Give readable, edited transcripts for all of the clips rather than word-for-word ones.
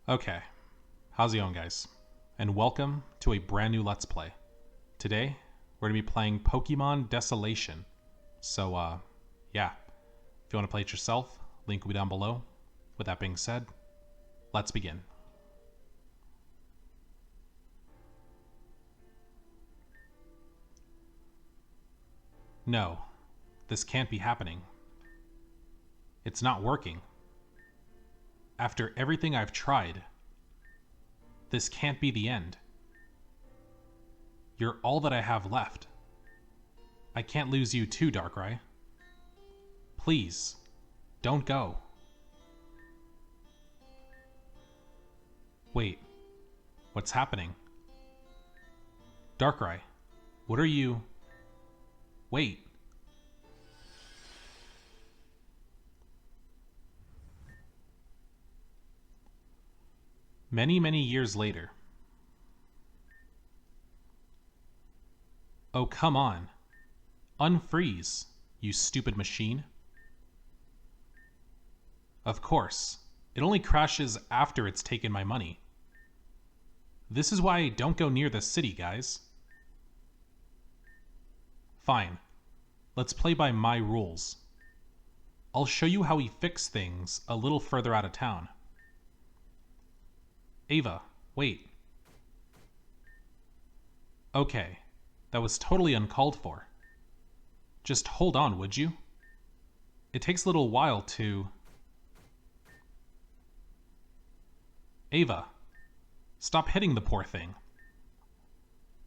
Okay, how's it going, guys? And welcome to a brand new Let's Play. Today, we're going to be playing Pokemon Desolation. So, yeah, if you want to play it yourself, link will be down below. With that being said, let's begin. No, this can't be happening. It's not working. After everything I've tried, this can't be the end. You're all that I have left. I can't lose you too, Darkrai. Please, don't go. Wait, what's happening? Darkrai, what are you... Wait. Many years later. Oh, come on. Unfreeze, you stupid machine. Of course, it only crashes after it's taken my money. This is why I don't go near the city, guys. Fine, let's play by my rules. I'll show you how we fix things a little further out of town. Ava, wait. Okay, that was totally uncalled for. Just hold on, would you? It takes a little while to... Ava, stop hitting the poor thing.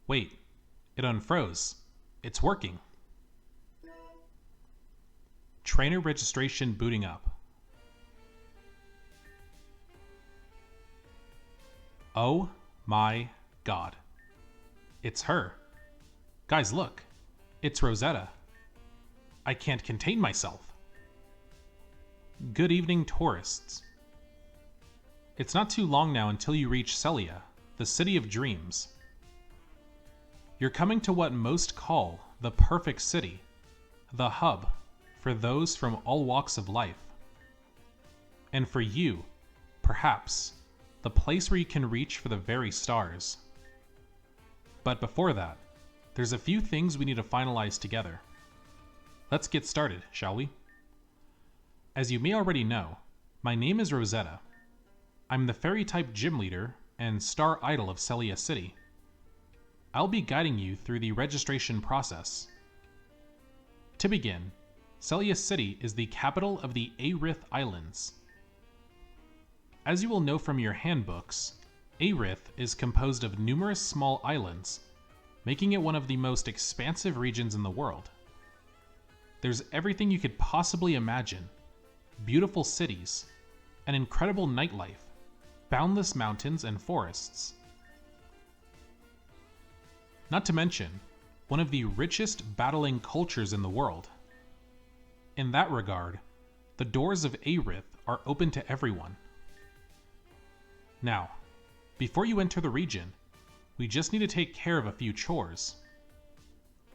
Wait, it unfroze. It's working. Trainer registration booting up. Oh my god. It's her. Guys, look. It's Rosetta. I can't contain myself. Good evening, tourists. It's not too long now until you reach Celia, the city of dreams. You're coming to what most call the perfect city, the hub for those from all walks of life. And for you, perhaps, the place where you can reach for the very stars. But before that, there's a few things we need to finalize together. Let's get started, shall we? As you may already know, my name is Rosetta. I'm the fairy-type gym leader and star idol of Celia City. I'll be guiding you through the registration process. To begin, Celia City is the capital of the Aerith Islands. As you will know from your handbooks, Aerith is composed of numerous small islands, making it one of the most expansive regions in the world. There's everything you could possibly imagine: beautiful cities, an incredible nightlife, boundless mountains and forests. Not to mention, one of the richest battling cultures in the world. In that regard, the doors of Aerith are open to everyone. Now, before you enter the region, we just need to take care of a few chores.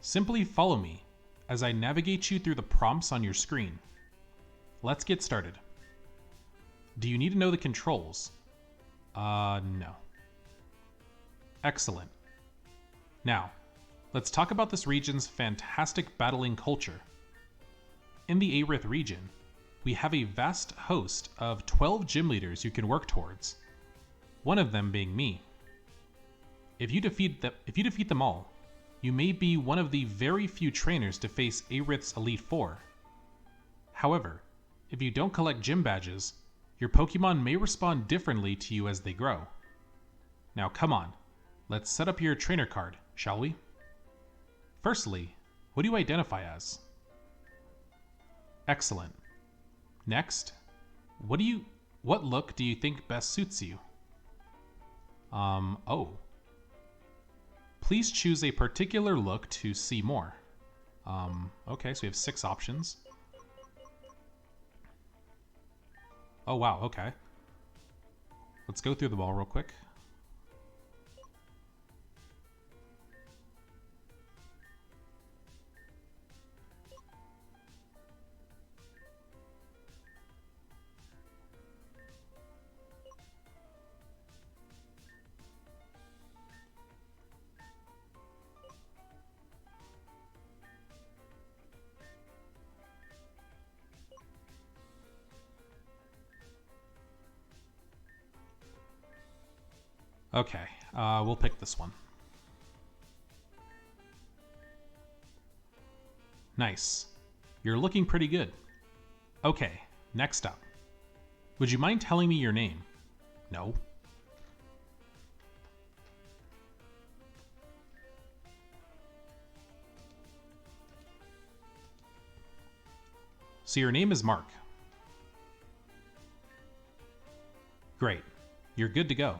Simply follow me as I navigate you through the prompts on your screen. Let's get started. Do you need to know the controls? No. Excellent. Now, let's talk about this region's fantastic battling culture. In the Aerith region, we have a vast host of 12 gym leaders you can work towards, one of them being me. If you defeat them all, you may be one of the very few trainers to face Aerith's Elite Four. However, if you don't collect gym badges, your Pokemon may respond differently to you as they grow. Now come on, let's set up your trainer card, shall we? Firstly, what do you identify as? Excellent. Next, what look do you think best suits you? Oh. Please choose a particular look to see more. Okay, so we have 6 options. Oh wow, okay. Let's go through them all real quick. Okay, we'll pick this one. Nice. You're looking pretty good. Okay, next up. Would you mind telling me your name? No. So your name is Mark. Great. You're good to go.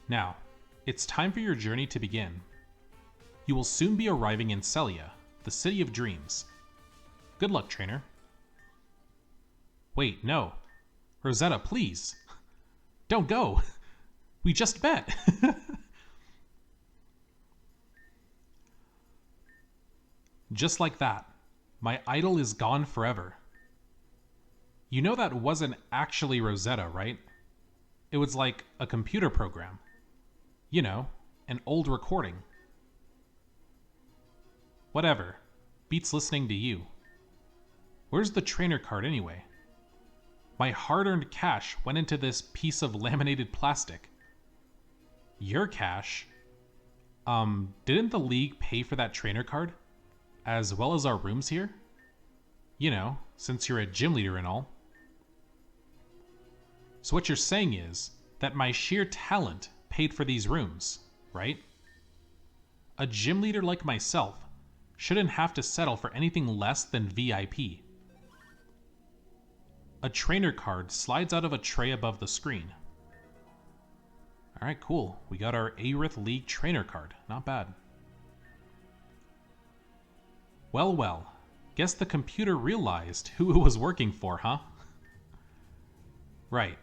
Now, it's time for your journey to begin. You will soon be arriving in Celia, the City of Dreams. Good luck, trainer. Wait, no. Rosetta, please. Don't go. We just met. Just like that, my idol is gone forever. You know that wasn't actually Rosetta, right? It was like a computer program. You know, an old recording. Whatever. Beats listening to you. Where's the trainer card anyway? My hard-earned cash went into this piece of laminated plastic. Your cash? Didn't the league pay for that trainer card? As well as our rooms here? You know, since you're a gym leader and all. So what you're saying is that my sheer talent paid for these rooms, right? A gym leader like myself shouldn't have to settle for anything less than VIP. A trainer card slides out of a tray above the screen. Alright, cool. We got our Aerith League trainer card. Not bad. Well, well. Guess the computer realized who it was working for, huh? Right.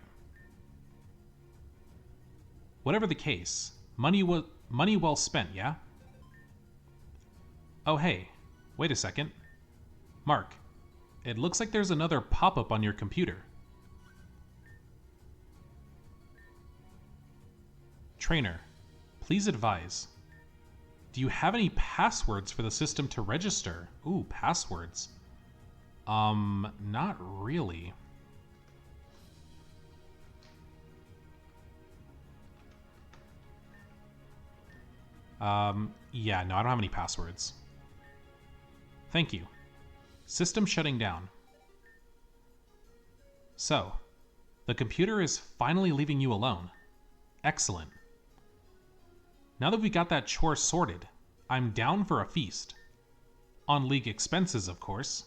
Whatever the case, money well spent, yeah? Oh hey, wait a second. Mark, it looks like there's another pop-up on your computer. Trainer, please advise. Do you have any passwords for the system to register? Ooh, passwords. Not really. Yeah, no, I don't have any passwords. Thank you. System shutting down. So, the computer is finally leaving you alone. Excellent. Now that we got that chore sorted, I'm down for a feast. On league expenses, of course.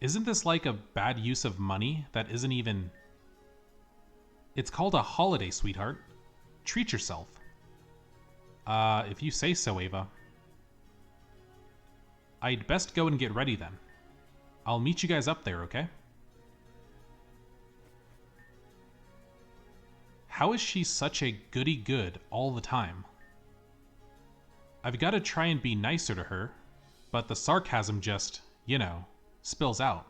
Isn't this like a bad use of money that isn't even... It's called a holiday, sweetheart. Treat yourself. If you say so, Ava. I'd best go and get ready then. I'll meet you guys up there, okay? How is she such a goody-good all the time? I've got to try and be nicer to her, but the sarcasm just, you know, spills out.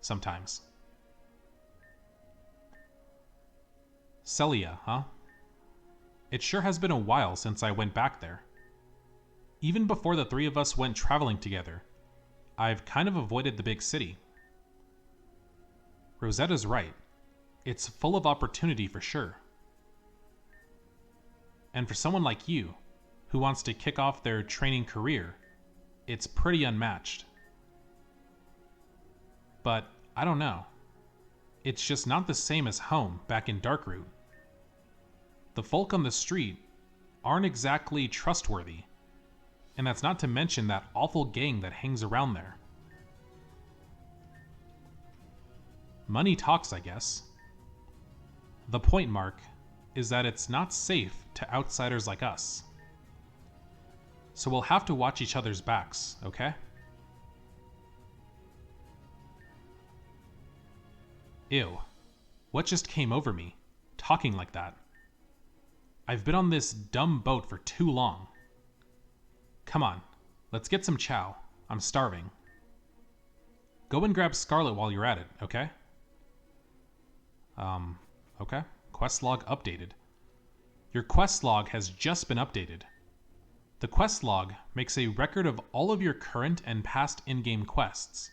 Sometimes. Celia, huh? It sure has been a while since I went back there. Even before the three of us went traveling together, I've kind of avoided the big city. Rosetta's right. It's full of opportunity for sure. And for someone like you, who wants to kick off their training career, it's pretty unmatched. But I don't know. It's just not the same as home back in Darkroot. The folk on the street aren't exactly trustworthy, and that's not to mention that awful gang that hangs around there. Money talks, I guess. The point, Mark, is that it's not safe to outsiders like us. So we'll have to watch each other's backs, okay? Ew. What just came over me, talking like that? I've been on this dumb boat for too long. Come on, let's get some chow. I'm starving. Go and grab Scarlet while you're at it, okay? Okay. Quest log updated. Your quest log has just been updated. The quest log makes a record of all of your current and past in-game quests,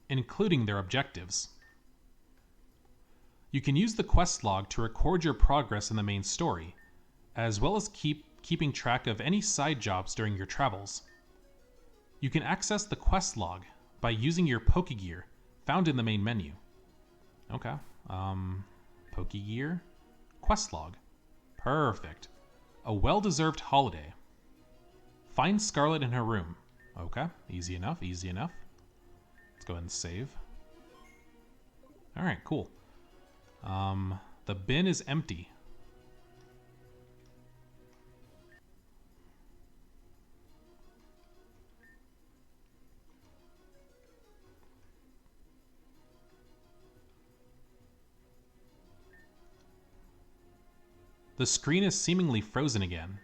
including their objectives. You can use the quest log to record your progress in the main story, as well as keeping track of any side jobs during your travels. You can access the quest log by using your Pokegear found in the main menu. Okay, Pokegear, quest log. Perfect. A well-deserved holiday. Find Scarlet in her room. Okay, easy enough, easy enough. Let's go ahead and save. All right, cool. The bin is empty. The screen is seemingly frozen again.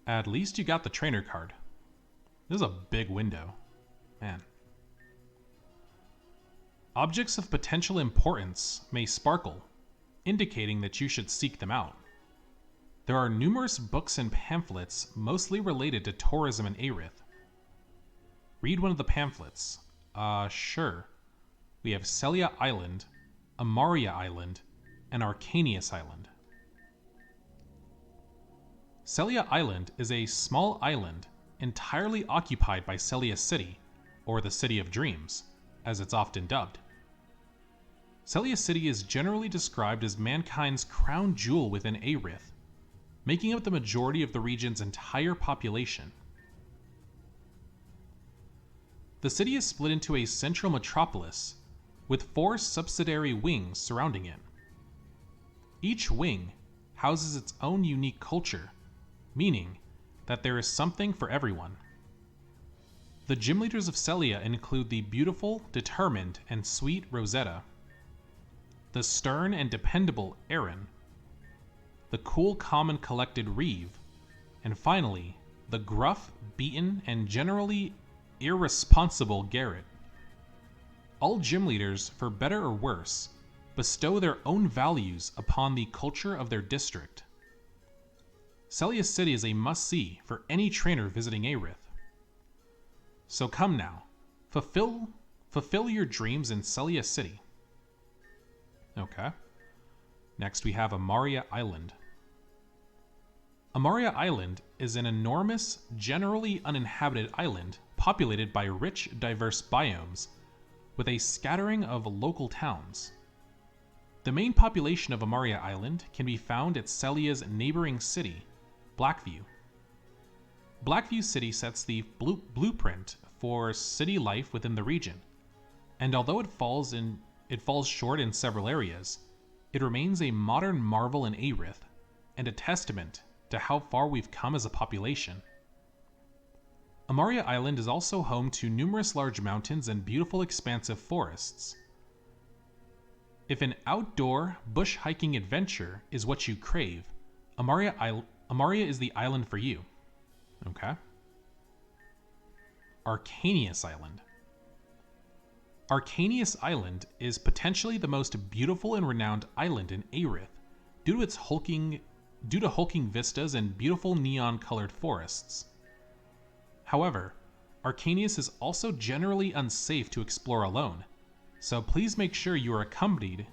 At least you got the trainer card. This is a big window. Man. Objects of potential importance may sparkle, indicating that you should seek them out. There are numerous books and pamphlets mostly related to tourism in Aerith. Read one of the pamphlets. Sure. We have Celia Island, Amaria Island, and Arcanius Island. Celia Island is a small island entirely occupied by Celia City, or the City of Dreams, as it's often dubbed. Celia City is generally described as mankind's crown jewel within Aerith, making up the majority of the region's entire population. The city is split into a central metropolis, with 4 subsidiary wings surrounding it. Each wing houses its own unique culture, meaning that there is something for everyone. The gym leaders of Celia include the beautiful, determined, and sweet Rosetta, the stern and dependable Aaron, the cool, calm, and collected Reeve, and finally, the gruff, beaten, and generally irresponsible Garrett. All gym leaders, for better or worse, bestow their own values upon the culture of their district. Celia City is a must-see for any trainer visiting Aerith. So come now, fulfill your dreams in Celia City. Okay. Next we have Amaria Island. Amaria Island is an enormous, generally uninhabited island populated by rich, diverse biomes, with a scattering of local towns. The main population of Amaria Island can be found at Celia's neighboring city, Blackview. Blackview City sets the blueprint for city life within the region, and although it falls short in several areas, it remains a modern marvel in Aerith, and a testament to how far we've come as a population. Amaria Island is also home to numerous large mountains and beautiful expansive forests. If an outdoor, bush hiking adventure is what you crave, Amaria is the island for you. Okay. Arcanius Island. Arcanius Island is potentially the most beautiful and renowned island in Aerith due to hulking vistas and beautiful neon-colored forests. However, Arcanius is also generally unsafe to explore alone, so please make sure you are accompanied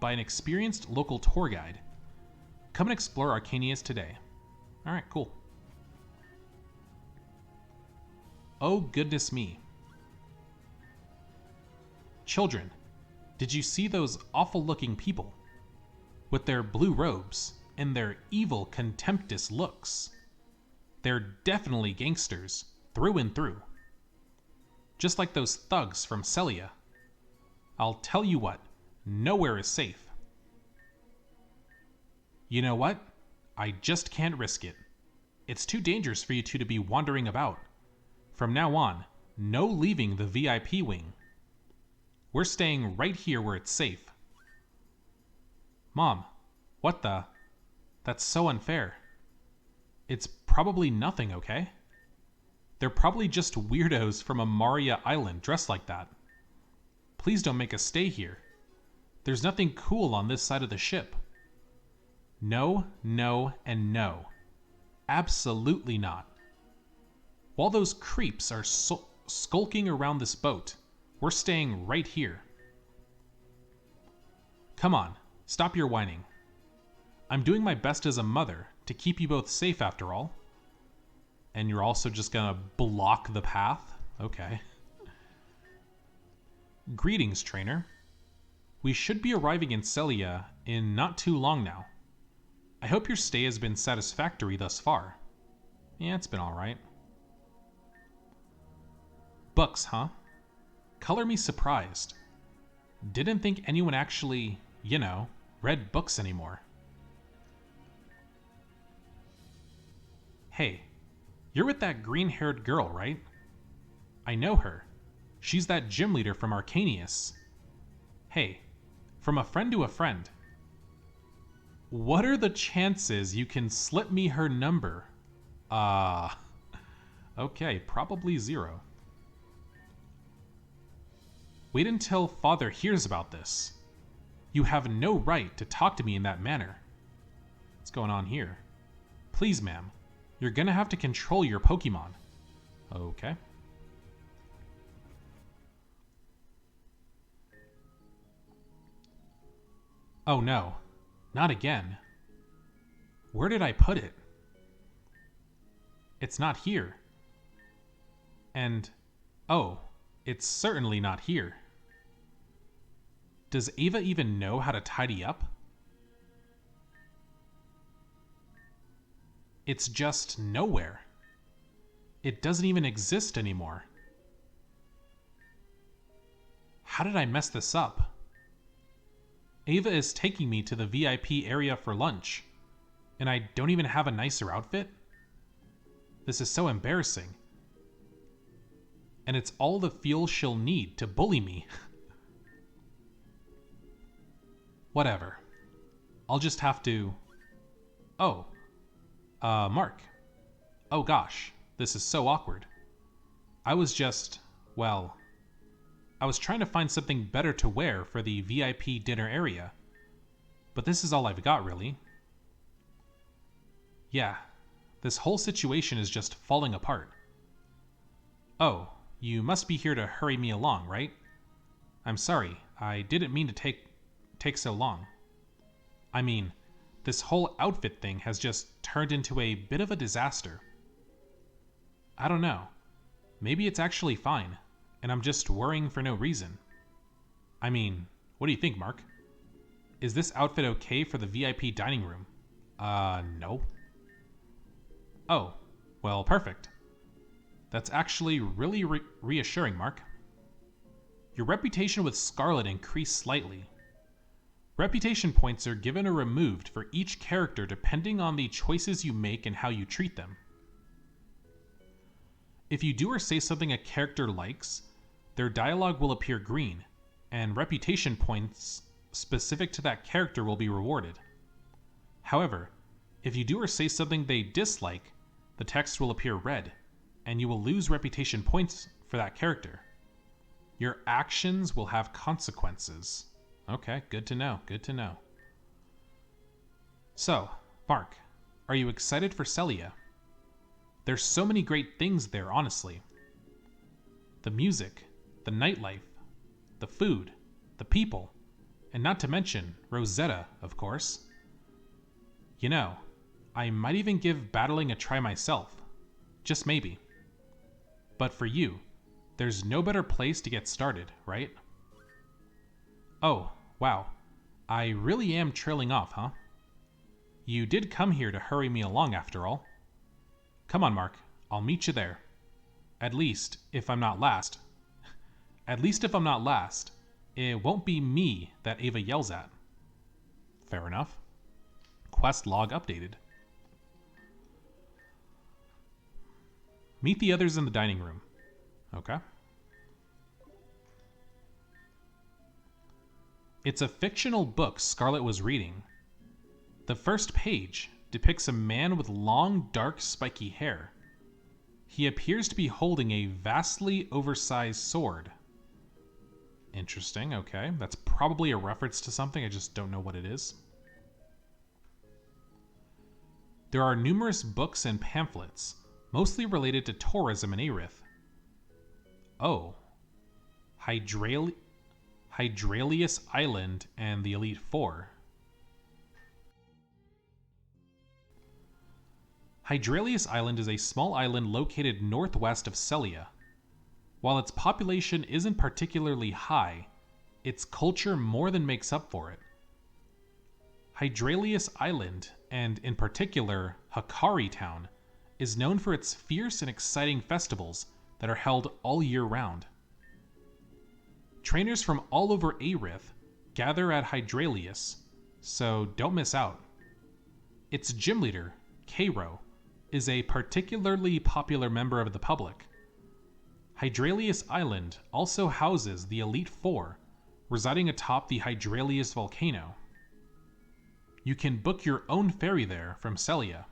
by an experienced local tour guide. Come and explore Arcanius today. Alright, cool. Oh goodness me. Children, did you see those awful-looking people? With their blue robes and their evil, contemptuous looks. They're definitely gangsters, through and through. Just like those thugs from Celia. I'll tell you what, nowhere is safe. You know what? I just can't risk it. It's too dangerous for you two to be wandering about. From now on, no leaving the VIP wing. We're staying right here where it's safe. Mom, what the? That's so unfair. It's probably nothing, okay? They're probably just weirdos from Amaria Island dressed like that. Please don't make us stay here. There's nothing cool on this side of the ship. No, no, and no. Absolutely not. While those creeps are skulking around this boat, we're staying right here. Come on, stop your whining. I'm doing my best as a mother to keep you both safe after all. And you're also just gonna block the path? Okay. Greetings, trainer. We should be arriving in Celia in not too long now. I hope your stay has been satisfactory thus far. Yeah, it's been alright. Books, huh? Color me surprised. Didn't think anyone actually, read books anymore. Hey, you're with that green-haired girl, right? I know her. She's that gym leader from Arcanius. Hey, from a friend to a friend. What are the chances you can slip me her number? Okay, probably 0. Wait until Father hears about this. You have no right to talk to me in that manner. What's going on here? Please, ma'am. You're gonna have to control your Pokemon. Okay. Oh no, not again. Where did I put it? It's not here. And, oh, it's certainly not here. Does Ava even know how to tidy up? It's just nowhere. It doesn't even exist anymore. How did I mess this up? Ava is taking me to the VIP area for lunch, and I don't even have a nicer outfit? This is so embarrassing. And it's all the fuel she'll need to bully me. Whatever. I'll just have to... Oh. Mark. Oh gosh, this is so awkward. I was trying to find something better to wear for the VIP dinner area. But this is all I've got, really. Yeah, this whole situation is just falling apart. Oh, you must be here to hurry me along, right? I'm sorry, I didn't mean to take so long. I mean, this whole outfit thing has just turned into a bit of a disaster. I don't know. Maybe it's actually fine, and I'm just worrying for no reason. I mean, what do you think, Mark? Is this outfit okay for the VIP dining room? No. Oh, well, perfect. That's actually really reassuring, Mark. Your reputation with Scarlet increased slightly. Reputation points are given or removed for each character depending on the choices you make and how you treat them. If you do or say something a character likes, their dialogue will appear green, and reputation points specific to that character will be rewarded. However, if you do or say something they dislike, the text will appear red, and you will lose reputation points for that character. Your actions will have consequences. Okay, good to know, good to know. So, Mark, are you excited for Celia? There's so many great things there, honestly. The music, the nightlife, the food, the people, and not to mention Rosetta, of course. You know, I might even give battling a try myself. Just maybe. But for you, there's no better place to get started, right? Oh, wow. I really am trailing off, huh? You did come here to hurry me along after all. Come on, Mark. I'll meet you there. At least, if I'm not last. At least if I'm not last, it won't be me that Ava yells at. Fair enough. Quest log updated. Meet the others in the dining room. Okay. It's a fictional book Scarlet was reading. The first page depicts a man with long, dark, spiky hair. He appears to be holding a vastly oversized sword. Interesting, okay. That's probably a reference to something, I just don't know what it is. There are numerous books and pamphlets, mostly related to tourism in Aerith. Oh. Hydralius Island and the Elite Four. Hydralius Island is a small island located northwest of Celia. While its population isn't particularly high, its culture more than makes up for it. Hydralius Island, and in particular Hakari Town, is known for its fierce and exciting festivals that are held all year round. Trainers from all over Aerith gather at Hydralius, so don't miss out. Its gym leader, Cairo, is a particularly popular member of the public. Hydralius Island also houses the Elite Four, residing atop the Hydralius volcano. You can book your own ferry there from Celia.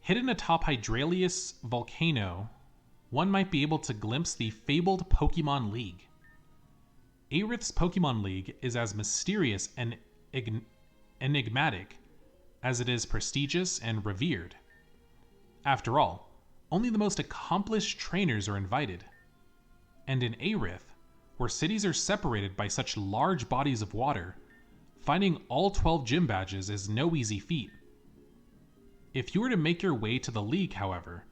Hidden atop Hydralius volcano, one might be able to glimpse the fabled Pokemon League. Aerith's Pokemon League is as mysterious and enigmatic as it is prestigious and revered. After all, only the most accomplished trainers are invited. And in Aerith, where cities are separated by such large bodies of water, finding all 12 gym badges is no easy feat. If you were to make your way to the League, however,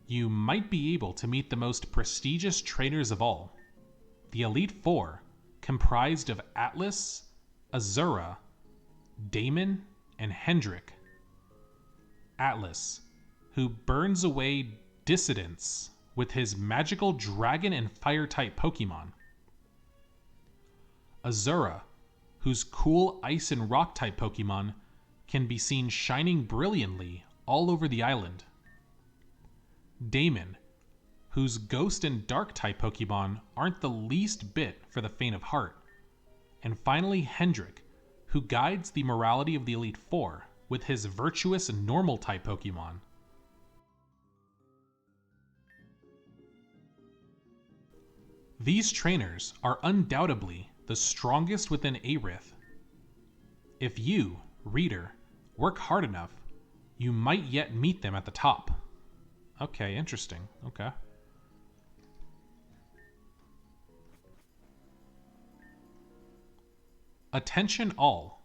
you might be able to meet the most prestigious trainers of all, the Elite Four, comprised of Atlas, Azura, Damon, and Hendrik. Atlas, who burns away dissidents with his magical dragon and fire-type Pokemon. Azura, whose cool ice and rock-type Pokemon can be seen shining brilliantly all over the island. Damon, whose ghost and dark-type Pokemon aren't the least bit for the faint of heart. And finally, Hendrik, who guides the morality of the Elite Four with his virtuous and normal-type Pokemon. These trainers are undoubtedly the strongest within Aerith. If you, reader, work hard enough, you might yet meet them at the top. Okay, interesting. Okay. Attention all.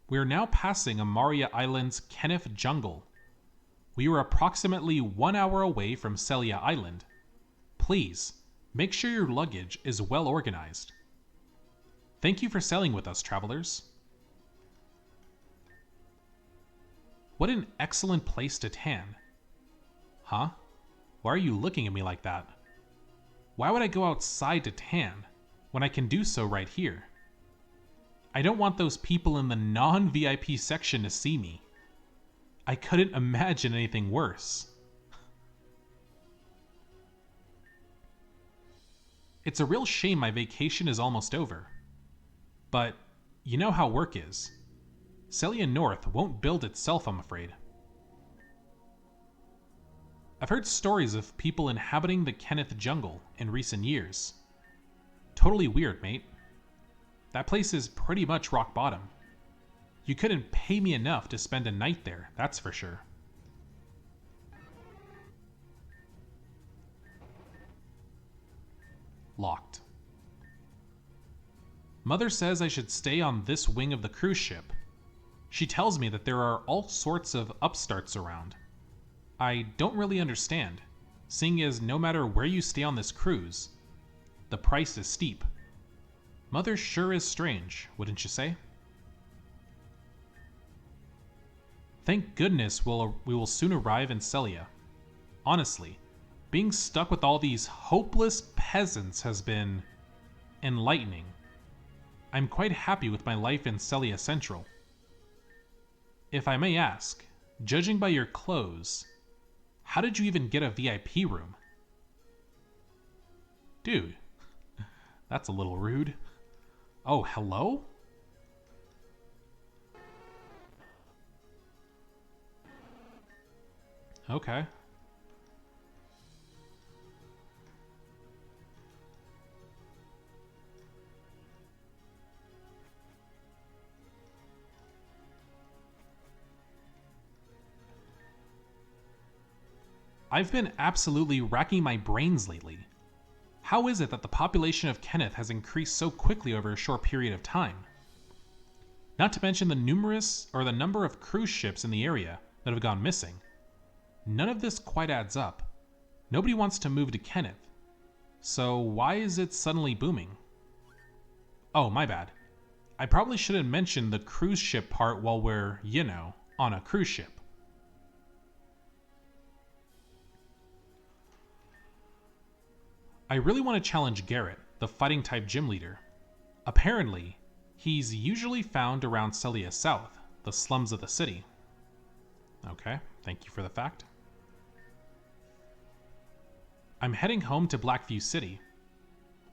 We are now passing Amaria Island's Kenneth Jungle. We are approximately 1 hour away from Celia Island. Please, make sure your luggage is well organized. Thank you for sailing with us, travelers. What an excellent place to tan. Huh? Why are you looking at me like that? Why would I go outside to tan when I can do so right here? I don't want those people in the non-VIP section to see me. I couldn't imagine anything worse. It's a real shame my vacation is almost over. But you know how work is. Celia North won't build itself, I'm afraid. I've heard stories of people inhabiting the Kenneth Jungle in recent years. Totally weird, mate. That place is pretty much rock bottom. You couldn't pay me enough to spend a night there, that's for sure. Locked. Mother says I should stay on this wing of the cruise ship. She tells me that there are all sorts of upstarts around. I don't really understand, seeing as no matter where you stay on this cruise, the price is steep. Mother sure is strange, wouldn't you say? Thank goodness we will soon arrive in Celia. Honestly, being stuck with all these hopeless peasants has been enlightening. I'm quite happy with my life in Celia Central. If I may ask, judging by your clothes, how did you even get a VIP room? Dude, that's a little rude. Oh, hello? Okay. I've been absolutely racking my brains lately. How is it that the population of Kenneth has increased so quickly over a short period of time? Not to mention the number of cruise ships in the area that have gone missing. None of this quite adds up. Nobody wants to move to Kenneth. So why is it suddenly booming? Oh, my bad. I probably shouldn't mention the cruise ship part while we're, on a cruise ship. I really want to challenge Garrett, the fighting type gym leader. Apparently, he's usually found around Celia South, the slums of the city. Okay, thank you for the fact. I'm heading home to Blackview City.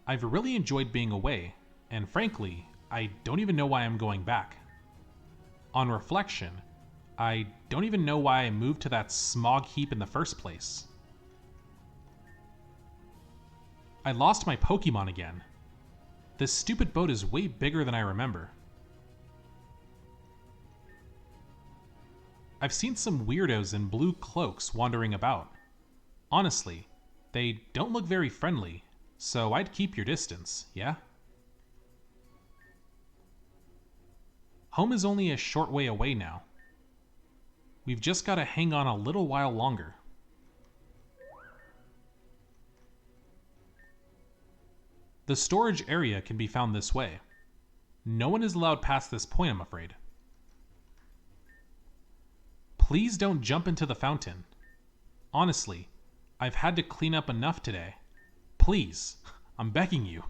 I've really enjoyed being away, and frankly, I don't even know why I'm going back. On reflection, I don't even know why I moved to that smog heap in the first place. I lost my Pokemon again. This stupid boat is way bigger than I remember. I've seen some weirdos in blue cloaks wandering about. Honestly, they don't look very friendly, so I'd keep your distance, yeah? Home is only a short way away now. We've just got to hang on a little while longer. The storage area can be found this way. No one is allowed past this point, I'm afraid. Please don't jump into the fountain. Honestly, I've had to clean up enough today. Please, I'm begging you.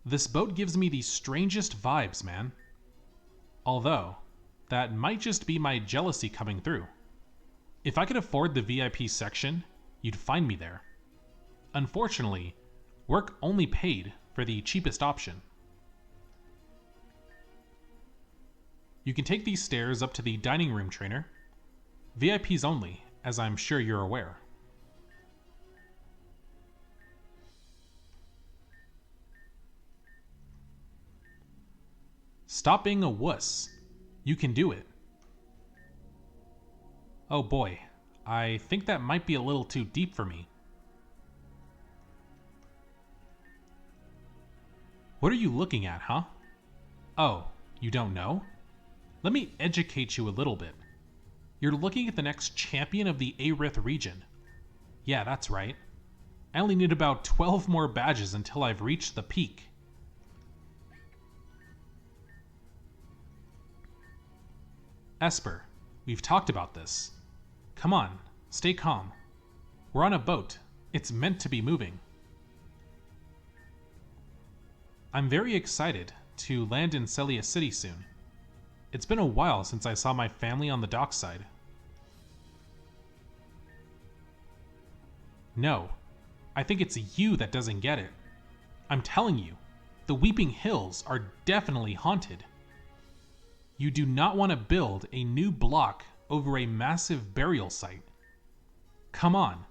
This boat gives me the strangest vibes, man. Although, that might just be my jealousy coming through. If I could afford the VIP section, you'd find me there. Unfortunately, work only paid for the cheapest option. You can take these stairs up to the dining room, trainer. VIPs only, as I'm sure you're aware. Stop being a wuss. You can do it. Oh boy, I think that might be a little too deep for me. What are you looking at, huh? Oh, you don't know? Let me educate you a little bit. You're looking at the next champion of the Aerith region. Yeah, that's right. I only need about 12 more badges until I've reached the peak. Esper, we've talked about this. Come on, stay calm. We're on a boat. It's meant to be moving. I'm very excited to land in Celia City soon. It's been a while since I saw my family on the dockside. No, I think it's you that doesn't get it. I'm telling you, the Weeping Hills are definitely haunted. You do not want to build a new block over a massive burial site. Come on,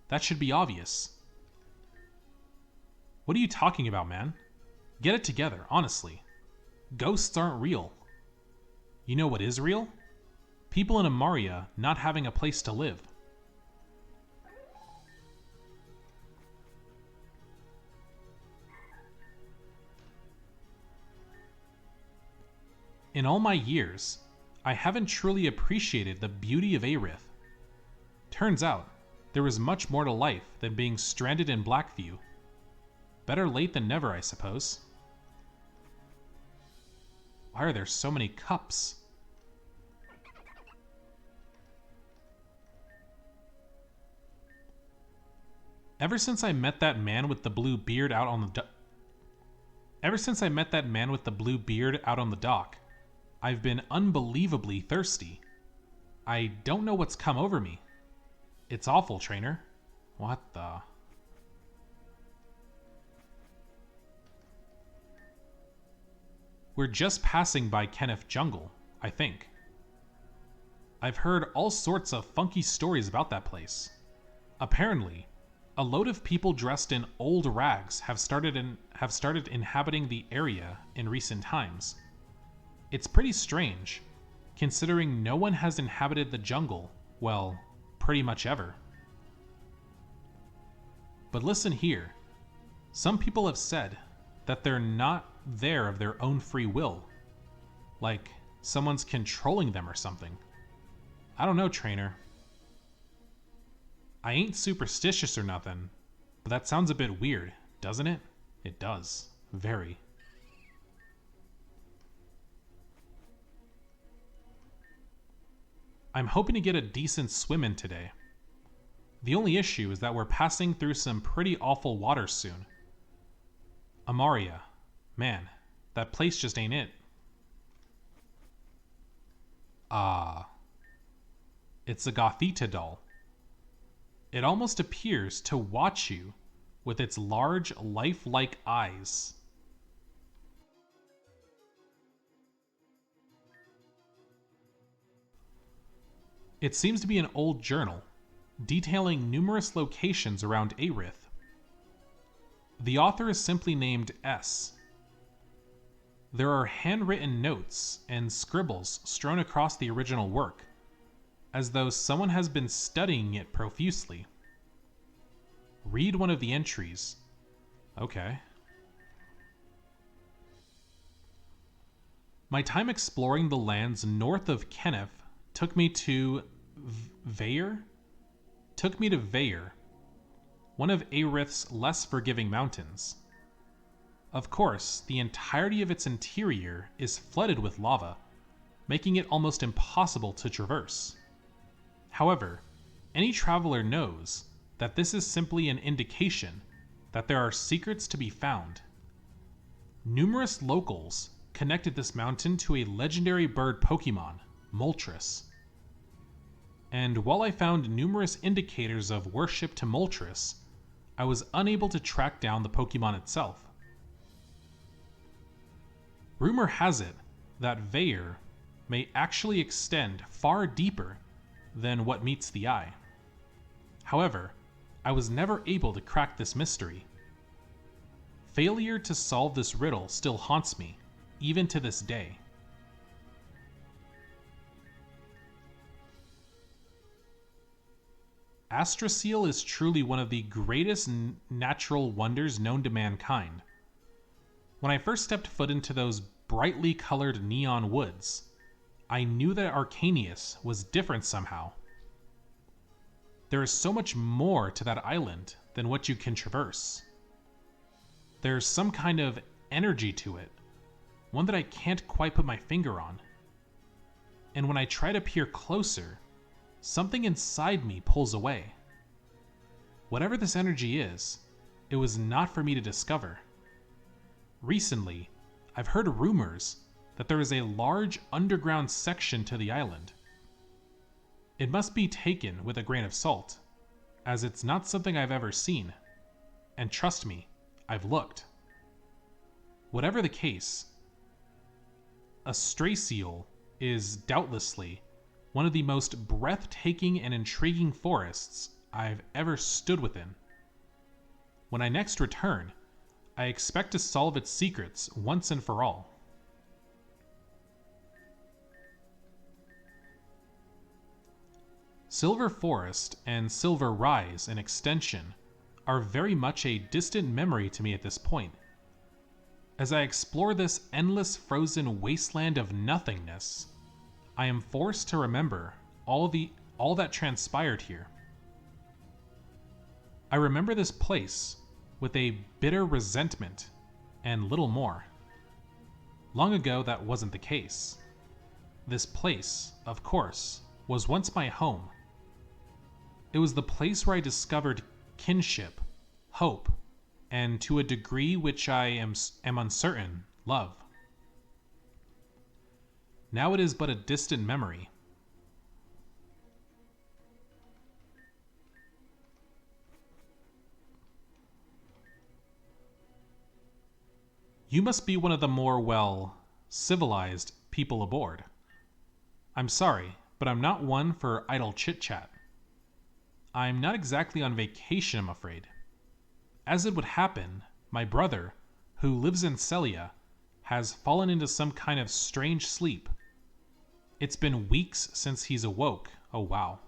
that should be obvious. What are you talking about, man? Get it together, honestly. Ghosts aren't real. You know what is real? People in Amaria not having a place to live. In all my years, I haven't truly appreciated the beauty of Aerith. Turns out, there is much more to life than being stranded in Blackview. Better late than never, I suppose. Why are there so many cups? Ever since I met that man with the blue beard out on the dock, I've been unbelievably thirsty. I don't know what's come over me. It's awful, trainer. What the? We're just passing by Kenneth Jungle, I think. I've heard all sorts of funky stories about that place. Apparently, a load of people dressed in old rags have started inhabiting the area in recent times. It's pretty strange, considering no one has inhabited the jungle, well, pretty much ever. But listen here. Some people have said that they're not there of their own free will. Like someone's controlling them or something. I don't know, trainer. I ain't superstitious or nothing, but that sounds a bit weird, doesn't it? It does. Very. I'm hoping to get a decent swim in today. The only issue is that we're passing through some pretty awful water soon. Amaria. Man, that place just ain't it. Ah. It's a Gothita doll. It almost appears to watch you with its large, lifelike eyes. It seems to be an old journal, detailing numerous locations around Aerith. The author is simply named S. There are handwritten notes and scribbles strewn across the original work, as though someone has been studying it profusely. Read one of the entries. Okay. My time exploring the lands north of Kenneth took me to Veyr, one of Aerith's less forgiving mountains. Of course, the entirety of its interior is flooded with lava, making it almost impossible to traverse. However, any traveler knows that this is simply an indication that there are secrets to be found. Numerous locals connected this mountain to a legendary bird Pokemon, Moltres. And while I found numerous indicators of worship to Moltres, I was unable to track down the Pokemon itself. Rumor has it that Veyr may actually extend far deeper than what meets the eye. However, I was never able to crack this mystery. Failure to solve this riddle still haunts me, even to this day. Astrasiel is truly one of the greatest natural wonders known to mankind. When I first stepped foot into those brightly colored neon woods, I knew that Arcanius was different somehow. There is so much more to that island than what you can traverse. There's some kind of energy to it, one that I can't quite put my finger on. And when I try to peer closer, something inside me pulls away. Whatever this energy is, it was not for me to discover. Recently, I've heard rumors that there is a large underground section to the island. It must be taken with a grain of salt, as it's not something I've ever seen. And trust me, I've looked. Whatever the case, Astrasiel is doubtlessly one of the most breathtaking and intriguing forests I've ever stood within. When I next return, I expect to solve its secrets once and for all. Silver Forest and Silver Rise in extension are very much a distant memory to me at this point. As I explore this endless frozen wasteland of nothingness, I am forced to remember all that transpired here. I remember this place with a bitter resentment and little more. Long ago, that wasn't the case. This place, of course, was once my home. It was the place where I discovered kinship, hope, and to a degree which I am uncertain, love. Now it is but a distant memory. You must be one of the more, well, civilized people aboard. I'm sorry, but I'm not one for idle chit-chat. I'm not exactly on vacation, I'm afraid. As it would happen, my brother, who lives in Celia, has fallen into some kind of strange sleep. It's been weeks since he's awoke. Oh wow.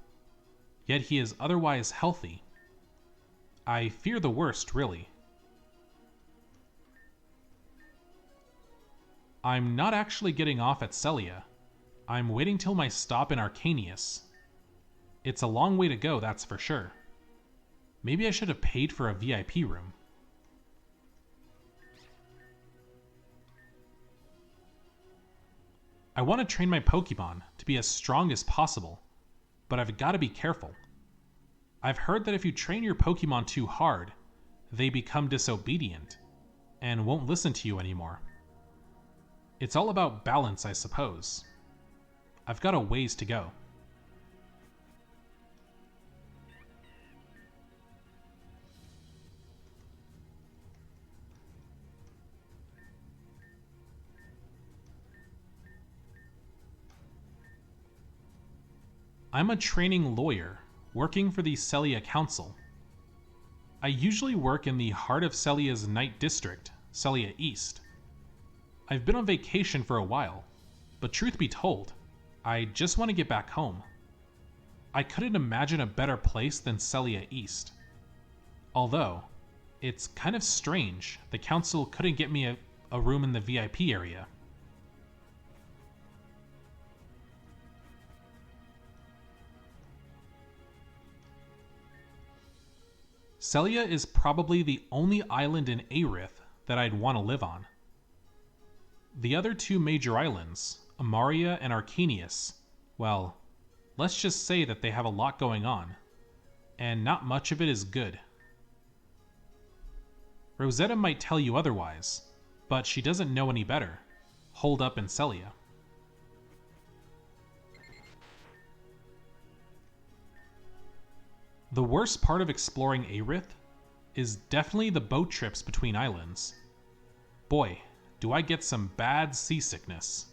Yet he is otherwise healthy. I fear the worst, really. I'm not actually getting off at Celia. I'm waiting till my stop in Arcanius. It's a long way to go, that's for sure. Maybe I should have paid for a VIP room. I want to train my Pokemon to be as strong as possible, but I've got to be careful. I've heard that if you train your Pokemon too hard, they become disobedient and won't listen to you anymore. It's all about balance, I suppose. I've got a ways to go. I'm a training lawyer, working for the Celia Council. I usually work in the heart of Celia's Night District, Celia East. I've been on vacation for a while, but truth be told, I just want to get back home. I couldn't imagine a better place than Celia East. Although, it's kind of strange the council couldn't get me a room in the VIP area. Celia is probably the only island in Aerith that I'd want to live on. The other two major islands, Amaria and Arcanius, well, let's just say that they have a lot going on, and not much of it is good. Rosetta might tell you otherwise, but she doesn't know any better. Holed up in Celia. The worst part of exploring Aerith is definitely the boat trips between islands. Boy, do I get some bad seasickness.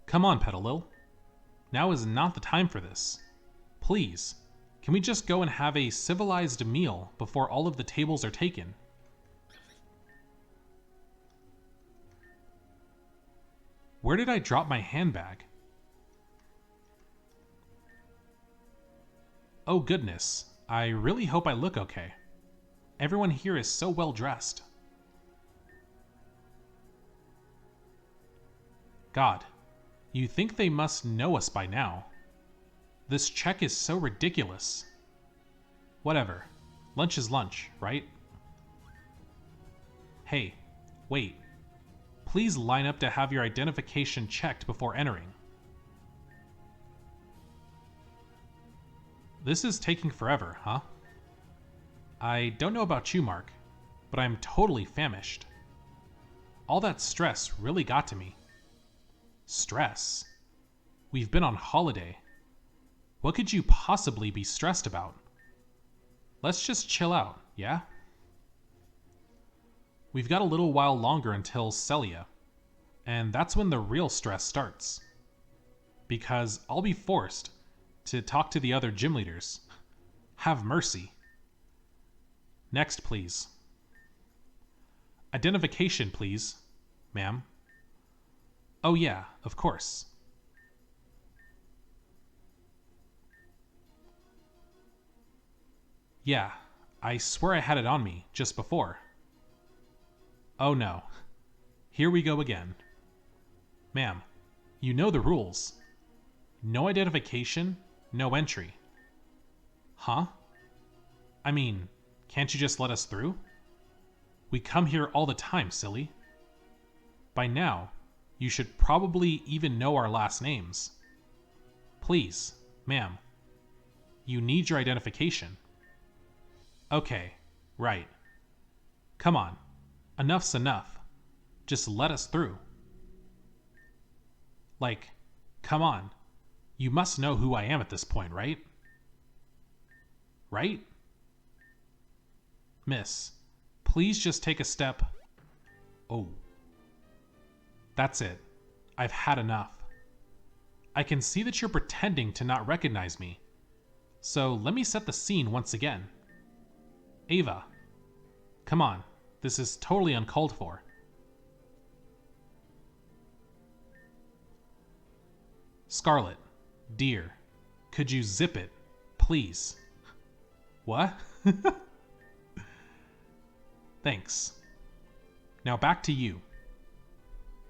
Come on, Petalil. Now is not the time for this. Please, can we just go and have a civilized meal before all of the tables are taken? Where did I drop my handbag? Oh goodness, I really hope I look okay. Everyone here is so well dressed. God, you think they must know us by now. This check is so ridiculous. Whatever. Lunch is lunch, right? Hey, wait. Please line up to have your identification checked before entering. This is taking forever, huh? I don't know about you, Mark, but I'm totally famished. All that stress really got to me. Stress? We've been on holiday. What could you possibly be stressed about? Let's just chill out, yeah? We've got a little while longer until Celia, and that's when the real stress starts. Because I'll be forced to talk to the other gym leaders. Have mercy. Next, please. Identification, please, ma'am. Oh yeah, of course. Yeah, I swear I had it on me just before. Oh no. Here we go again. Ma'am, you know the rules. No identification, no entry. Huh? I mean, can't you just let us through? We come here all the time, silly. By now, you should probably even know our last names. Please, ma'am. You need your identification. Okay, right. Come on. Enough's enough. Just let us through. Like, come on. You must know who I am at this point, right? Right? Miss, please just take a step. Oh. That's it. I've had enough. I can see that you're pretending to not recognize me, So let me set the scene once again. Ava, come on, this is totally uncalled for. Scarlet, dear, could you zip it, please? What? Thanks. Now back to you.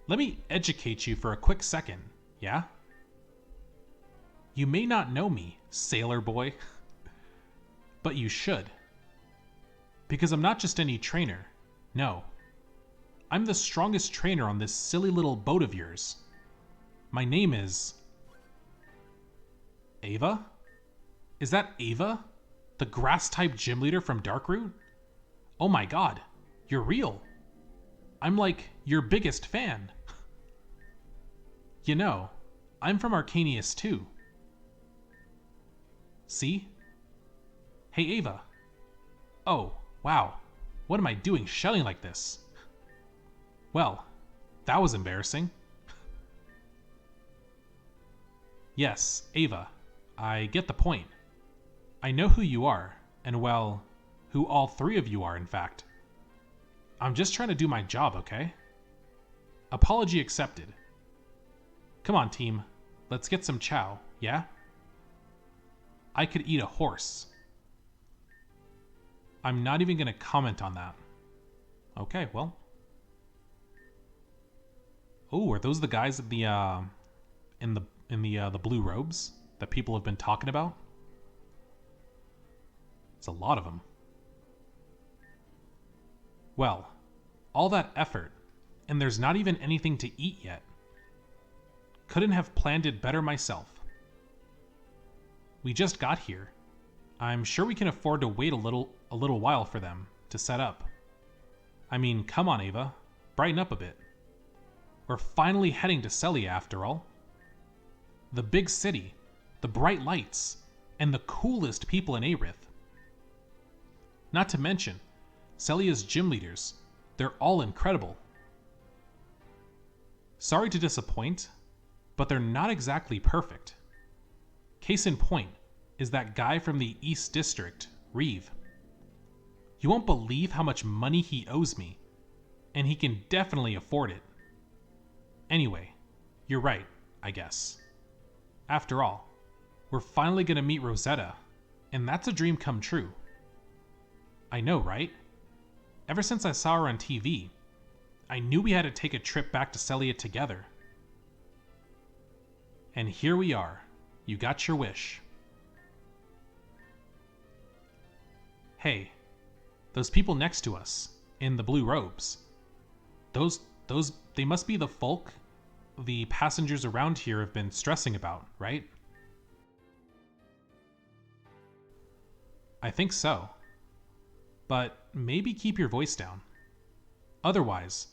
Let me educate you for a quick second, yeah? You may not know me, sailor boy, but you should. Because I'm not just any trainer, no. I'm the strongest trainer on this silly little boat of yours. My name is... Ava? Is that Ava? The grass-type gym leader from Darkroot? Oh my god, you're real. I'm like your biggest fan. You know, I'm from Arcanius too. See? Hey Ava. Oh, wow. What am I doing shelling like this? Well, that was embarrassing. Yes, Ava. I get the point. I know who you are, and well, who all three of you are, in fact. I'm just trying to do my job, okay? Apology accepted. Come on, team. Let's get some chow, yeah? I could eat a horse. I'm not even gonna comment on that. Okay, well. Oh, are those the guys at the in the blue robes that people have been talking about? It's a lot of them. Well, all that effort, and there's not even anything to eat yet. Couldn't have planned it better myself. We just got here. I'm sure we can afford to wait a little while for them to set up. I mean, come on, Ava. Brighten up a bit. We're finally heading to Celia after all. The big city, the bright lights, and the coolest people in Aerith. Not to mention, Celia's gym leaders. They're all incredible. Sorry to disappoint, but they're not exactly perfect. Case in point is that guy from the East District, Reeve. You won't believe how much money he owes me, and he can definitely afford it. Anyway, you're right, I guess. After all, we're finally gonna meet Rosetta, and that's a dream come true. I know, right? Ever since I saw her on TV, I knew we had to take a trip back to Celia together. And here we are. You got your wish. Hey, those people next to us, in the blue robes. They must be the folk the passengers around here have been stressing about, right? I think so. But maybe keep your voice down. Otherwise,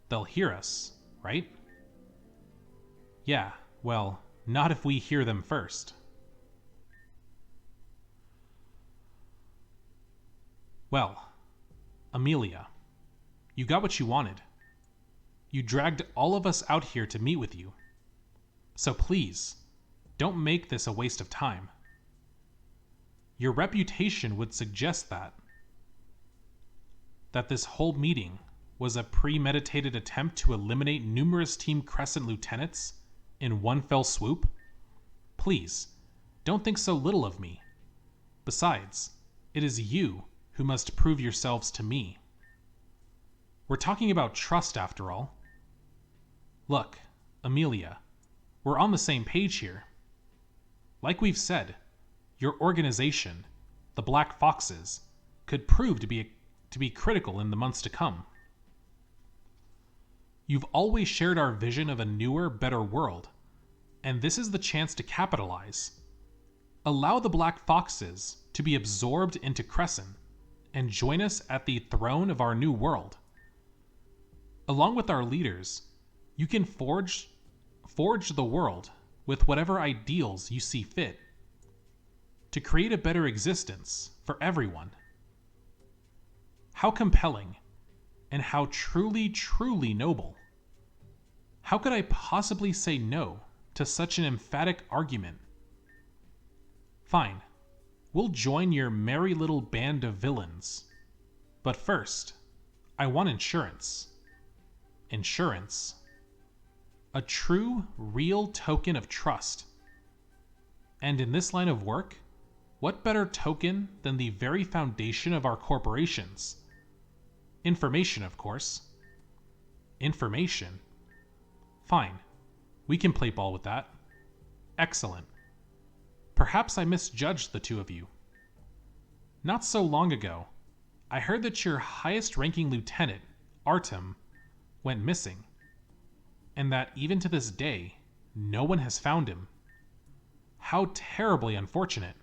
they'll hear us, right? Yeah, well, not if we hear them first. Well, Amelia, you got what you wanted. You dragged all of us out here to meet with you. So please, don't make this a waste of time. Your reputation would suggest that this whole meeting was a premeditated attempt to eliminate numerous Team Crescent lieutenants in one fell swoop. Please, don't think so little of me. Besides, it is you who must prove yourselves to me. We're talking about trust after all. Look, Amelia, we're on the same page here. Like we've said, your organization, the Black Foxes, could prove to be critical in the months to come. You've always shared our vision of a newer, better world, and this is the chance to capitalize. Allow the Black Foxes to be absorbed into Crescent and join us at the throne of our new world. Along with our leaders, you can forge the world with whatever ideals you see fit to create a better existence for everyone. How compelling, and how truly, truly noble. How could I possibly say no to such an emphatic argument? Fine, we'll join your merry little band of villains. But first, I want insurance. Insurance. A true, real token of trust. And in this line of work, what better token than the very foundation of our corporations? Information, of course. Information. Fine. We can play ball with that. Excellent. Perhaps I misjudged the two of you. Not so long ago, I heard that your highest-ranking lieutenant, Artem, went missing, and that even to this day, no one has found him. How terribly unfortunate.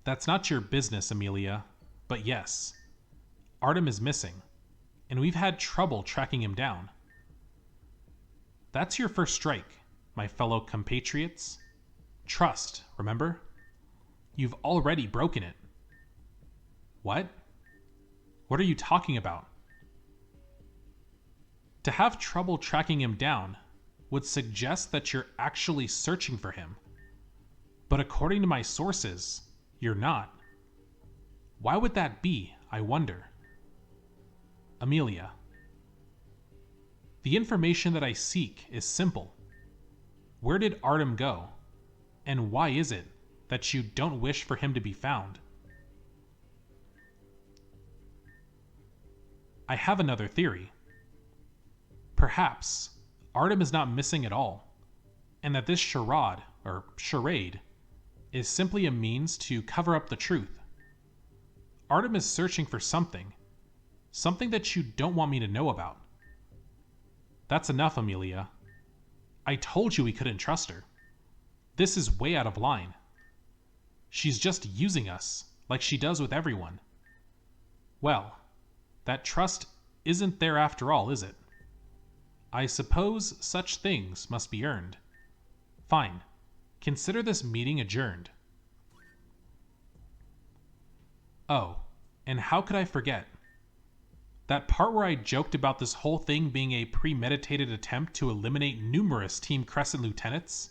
That's not your business, Amelia, but yes, Artem is missing, and we've had trouble tracking him down. That's your first strike, my fellow compatriots. Trust, remember? You've already broken it. What? What are you talking about? To have trouble tracking him down would suggest that you're actually searching for him. But according to my sources, you're not. Why would that be, I wonder? Amelia. The information that I seek is simple. Where did Artem go? And why is it that you don't wish for him to be found? I have another theory. Perhaps Artem is not missing at all, and that this charade, is simply a means to cover up the truth. Artem is searching for something that you don't want me to know about. That's enough, Amelia. I told you we couldn't trust her. This is way out of line. She's just using us, like she does with everyone. Well, that trust isn't there after all, is it? I suppose such things must be earned. Fine. Consider this meeting adjourned. Oh, and how could I forget? That part where I joked about this whole thing being a premeditated attempt to eliminate numerous Team Crescent lieutenants?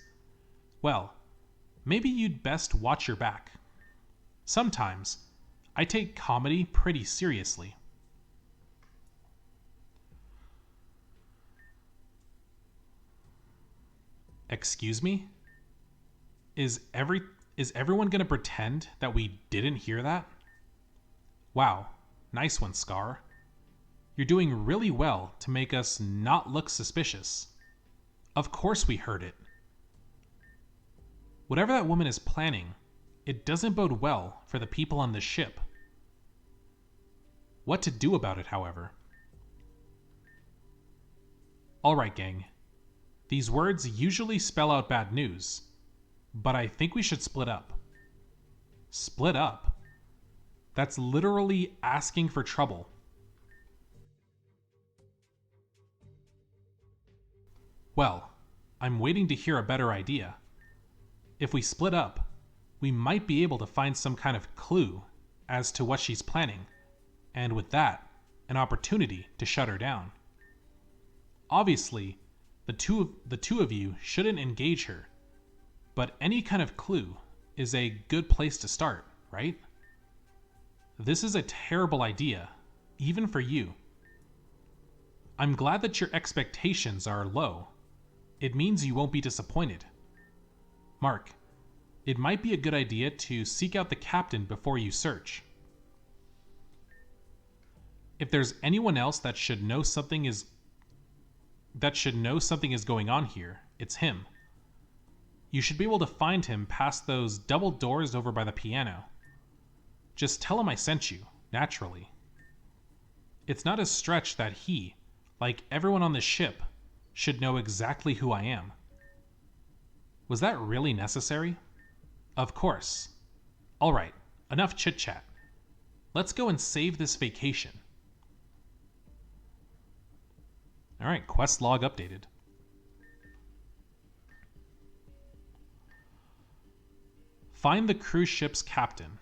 Well, maybe you'd best watch your back. Sometimes, I take comedy pretty seriously. Excuse me? Is everyone gonna pretend that we didn't hear that? Wow, nice one, Scar. You're doing really well to make us not look suspicious. Of course we heard it. Whatever that woman is planning, it doesn't bode well for the people on this ship. What to do about it, however? Alright, gang. These words usually spell out bad news, but I think we should split up. Split up? That's literally asking for trouble. Well, I'm waiting to hear a better idea. If we split up, we might be able to find some kind of clue as to what she's planning, and with that, an opportunity to shut her down. Obviously, the two of you shouldn't engage her, but any kind of clue is a good place to start, right? This is a terrible idea, even for you. I'm glad that your expectations are low. It means you won't be disappointed. Mark, it might be a good idea to seek out the captain before you search. If there's anyone else that should know something is going on here, it's him. You should be able to find him past those double doors over by the piano. Just tell him I sent you, naturally. It's not a stretch that he, like everyone on this ship, should know exactly who I am. Was that really necessary? Of course. All right, enough chit-chat. Let's go and save this vacation. All right, quest log updated. Find the cruise ship's captain.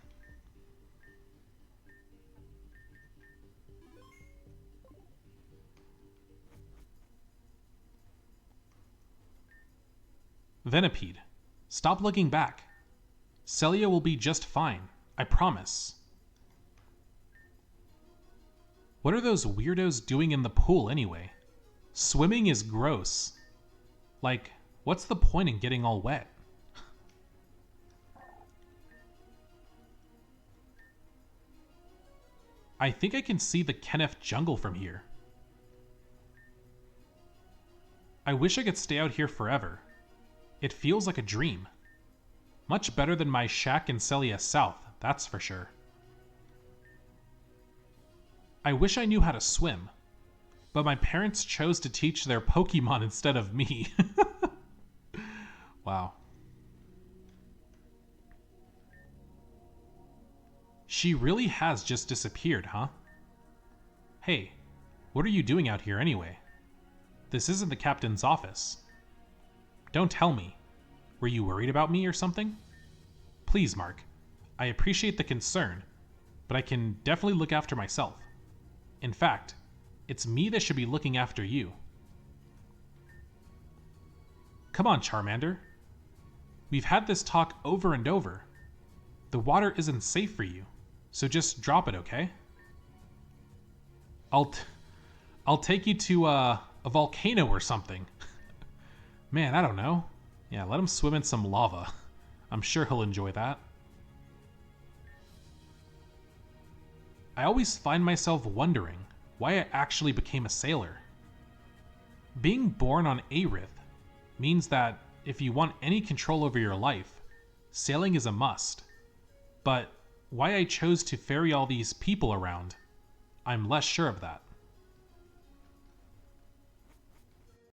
Venipede, Stop looking back. Celia will be just fine. I promise. What are those weirdos doing in the pool anyway? Swimming is gross. Like, what's the point in getting all wet? I think I can see the Kenneth jungle from here. I wish I could stay out here forever. It feels like a dream. Much better than my shack in Celia South, that's for sure. I wish I knew how to swim, but my parents chose to teach their Pokemon instead of me. Wow. She really has just disappeared, huh? Hey, what are you doing out here anyway? This isn't the captain's office. Don't tell me. Were you worried about me or something? Please, Mark. I appreciate the concern, but I can definitely look after myself. In fact, it's me that should be looking after you. Come on, Charmander. We've had this talk over and over. The water isn't safe for you, so just drop it, okay? I'll take you to a volcano or something. Man, I don't know. Yeah, let him swim in some lava. I'm sure he'll enjoy that. I always find myself wondering why I actually became a sailor. Being born on Aerith means that if you want any control over your life, sailing is a must. But why I chose to ferry all these people around, I'm less sure of that.